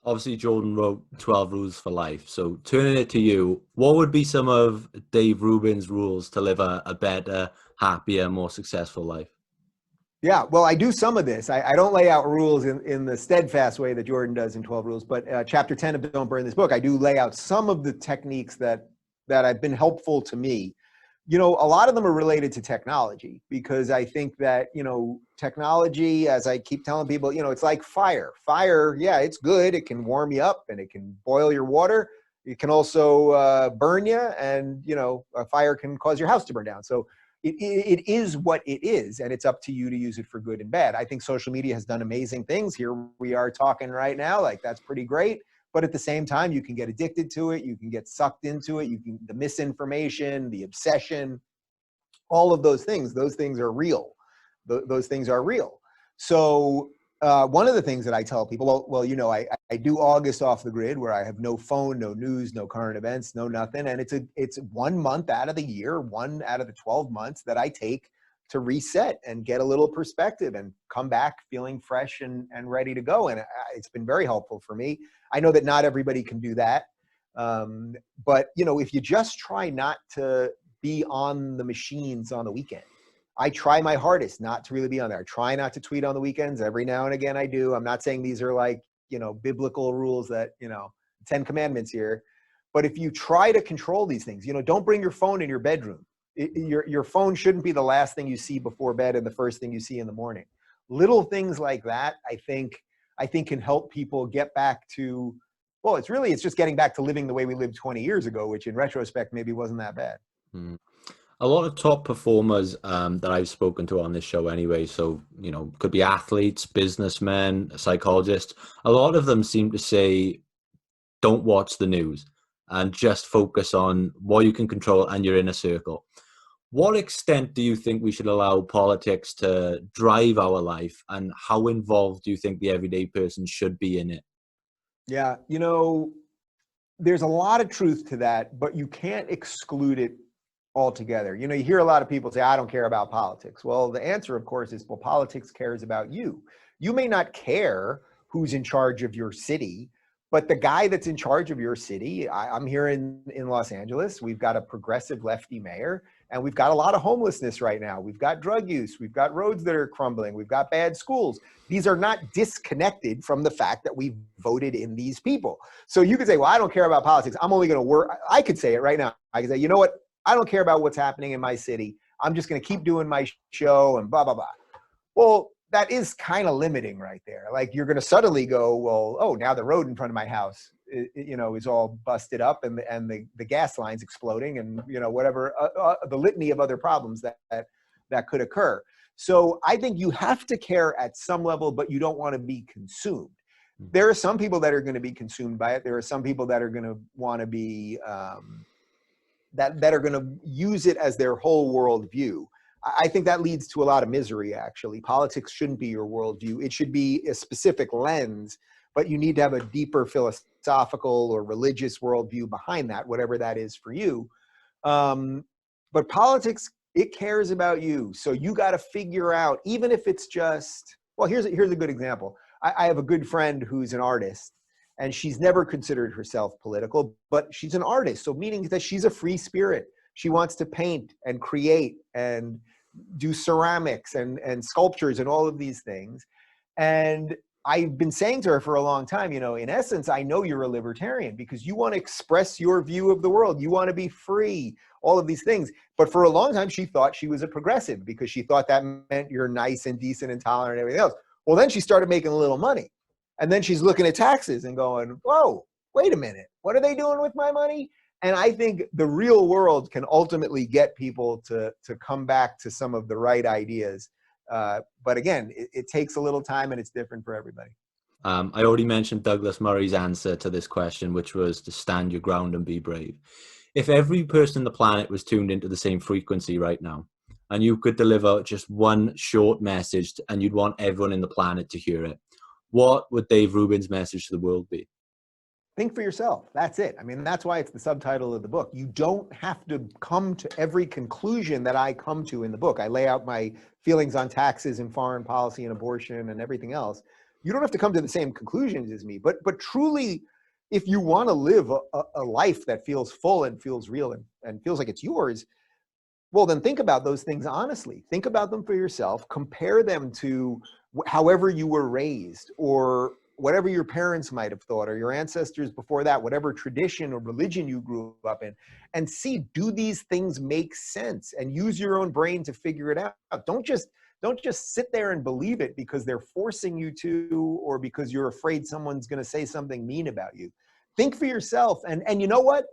Obviously, Jordan wrote 12 Rules for Life. So turning it to you, what would be some of Dave Rubin's rules to live a better, happier, more successful life? Yeah, well, I do some of this. I don't lay out rules in the steadfast way that Jordan does in 12 Rules, but chapter 10 of Don't Burn This Book, I do lay out some of the techniques that have been helpful to me. You know, a lot of them are related to technology, because I think that, you know, technology, as I keep telling people, you know, it's like fire. Fire, yeah, it's good. It can warm you up and it can boil your water. It can also burn you, and, you know, a fire can cause your house to burn down. So it is what it is, and it's up to you to use it for good and bad. I think social media has done amazing things. Here we are talking right now, like, that's pretty great. But at the same time, you can get addicted to it. You can get sucked into it. The misinformation, the obsession, all of those things are real. Those things are real. So one of the things that I tell people, well, you know, I do August off the grid, where I have no phone, no news, no current events, no nothing. And it's 1 month out of the year, 1 out of the 12 months that I take to reset and get a little perspective and come back feeling fresh and ready to go. And it's been very helpful for me. I know that not everybody can do that. But, you know, if you just try not to be on the machines on the weekend, I try my hardest not to really be on there. I try not to tweet on the weekends. Every now and again I do. I'm not saying these are like, you know, biblical rules that, you know, 10 commandments here. But if you try to control these things, you know, don't bring your phone in your bedroom. Your phone shouldn't be the last thing you see before bed and the first thing you see in the morning. Little things like that, I think can help people get back to, well, it's just getting back to living the way we lived 20 years ago, which in retrospect maybe wasn't that bad. A lot of top performers that I've spoken to on this show anyway, so, you know, could be athletes, businessmen, psychologists, a lot of them seem to say, don't watch the news and just focus on what you can control and your inner circle. What extent do you think we should allow politics to drive our life, and how involved do you think the everyday person should be in it? Yeah, you know, there's a lot of truth to that, but you can't exclude it altogether. You know, you hear a lot of people say, I don't care about politics. Well, the answer, of course, is, well, politics cares about you. You may not care who's in charge of your city, but the guy that's in charge of your city, I'm here in Los Angeles. We've got a progressive lefty mayor, and we've got a lot of homelessness right now. We've got drug use. We've got roads that are crumbling. We've got bad schools. These are not disconnected from the fact that we voted in these people. So you could say, well, I don't care about politics. I'm only going to work. I could say it right now. I could say, you know what? I don't care about what's happening in my city. I'm just going to keep doing my show and blah, blah, blah. Well, that is kind of limiting right there. Like, you're going to suddenly go, well, oh, now the road in front of my house, you know, is all busted up, and the gas line's exploding, and, you know, whatever, the litany of other problems that could occur. So I think you have to care at some level, but you don't want to be consumed. There are some people that are going to be consumed by it. There are some people that are going to want to be, that are going to use it as their whole worldview. I think that leads to a lot of misery, actually. Politics shouldn't be your worldview. It should be a specific lens, but you need to have a deeper philosophical or religious worldview behind that, whatever that is for you. But politics, it cares about you. So you got to figure out, even if it's just, well, here's a good example. I have a good friend who's an artist, and she's never considered herself political, but she's an artist. So meaning that she's a free spirit. She wants to paint and create and do ceramics and sculptures and all of these things. And I've been saying to her for a long time, you know, in essence, I know you're a libertarian because you want to express your view of the world. You want to be free, all of these things. But for a long time, she thought she was a progressive because she thought that meant you're nice and decent and tolerant and everything else. Well, then she started making a little money. And then she's looking at taxes and going, whoa, wait a minute. What are they doing with my money? And I think the real world can ultimately get people to come back to some of the right ideas. But again, it takes a little time, and it's different for everybody. I already mentioned Douglas Murray's answer to this question, which was to stand your ground and be brave. If every person on the planet was tuned into the same frequency right now, and you could deliver just one short message and you'd want everyone in the planet to hear it, what would Dave Rubin's message to the world be? Think for yourself. That's it. I mean, that's why it's the subtitle of the book. You don't have to come to every conclusion that I come to in the book. I lay out my feelings on taxes and foreign policy and abortion and everything else. You don't have to come to the same conclusions as me, but truly, if you want to live a life that feels full and feels real and feels like it's yours, well, then think about those things honestly. Think about them for yourself. Compare them to however you were raised, or whatever your parents might have thought, or your ancestors before that, whatever tradition or religion you grew up in, and see, do these things make sense? And use your own brain to figure it out. Don't just sit there and believe it because they're forcing you to, or because you're afraid someone's going to say something mean about you. Think for yourself. And you know what?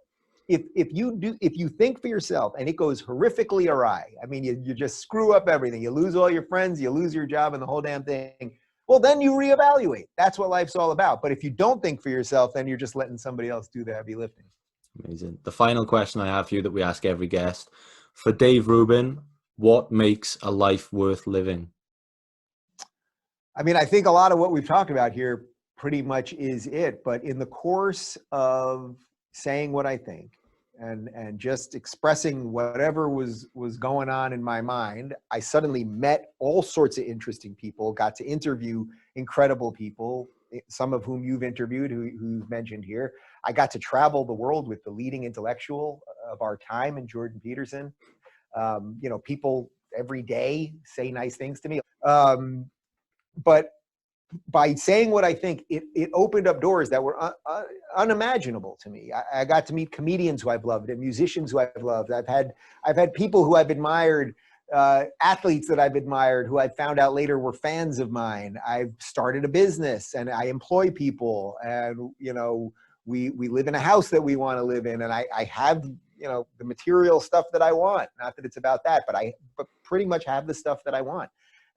If you think for yourself and it goes horrifically awry, I mean, you just screw up everything. You lose all your friends, you lose your job and the whole damn thing. Well, then you reevaluate. That's what life's all about. But if you don't think for yourself, then you're just letting somebody else do the heavy lifting. Amazing. The final question I have for you that we ask every guest: for Dave Rubin, what makes a life worth living? I mean, I think a lot of what we've talked about here pretty much is it. But in the course of saying what I think and just expressing whatever was going on in my mind, I suddenly met all sorts of interesting people, got to interview incredible people, some of whom you've interviewed, who've mentioned here. I got to travel the world with the leading intellectual of our time in Jordan Peterson. People every day say nice things to me. But by saying what I think, it opened up doors that were unimaginable to me. I got to meet comedians who I've loved and musicians who I've loved. I've had people who I've admired, athletes that I've admired, who I found out later were fans of mine. I've started a business and I employ people, and we live in a house that we want to live in, and I have the material stuff that I want. Not that it's about that, but pretty much have the stuff that I want.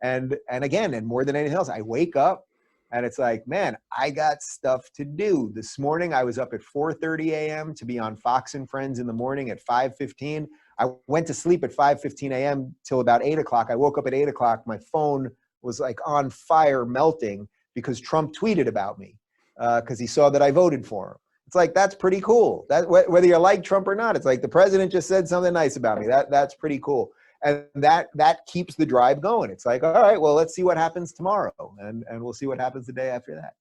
And again, and more than anything else, I wake up and it's like, man, I got stuff to do. This morning, I was up at 4:30 a.m. to be on Fox and Friends in the morning at 5:15. I went to sleep at 5:15 a.m. till about 8 o'clock. I woke up at 8 o'clock. My phone was like on fire, melting, because Trump tweeted about me because he saw that I voted for him. It's like, that's pretty cool. That whether you like Trump or not, it's like the president just said something nice about me. That's pretty cool. And that keeps the drive going. It's like, all right, well, let's see what happens tomorrow. And we'll see what happens the day after that.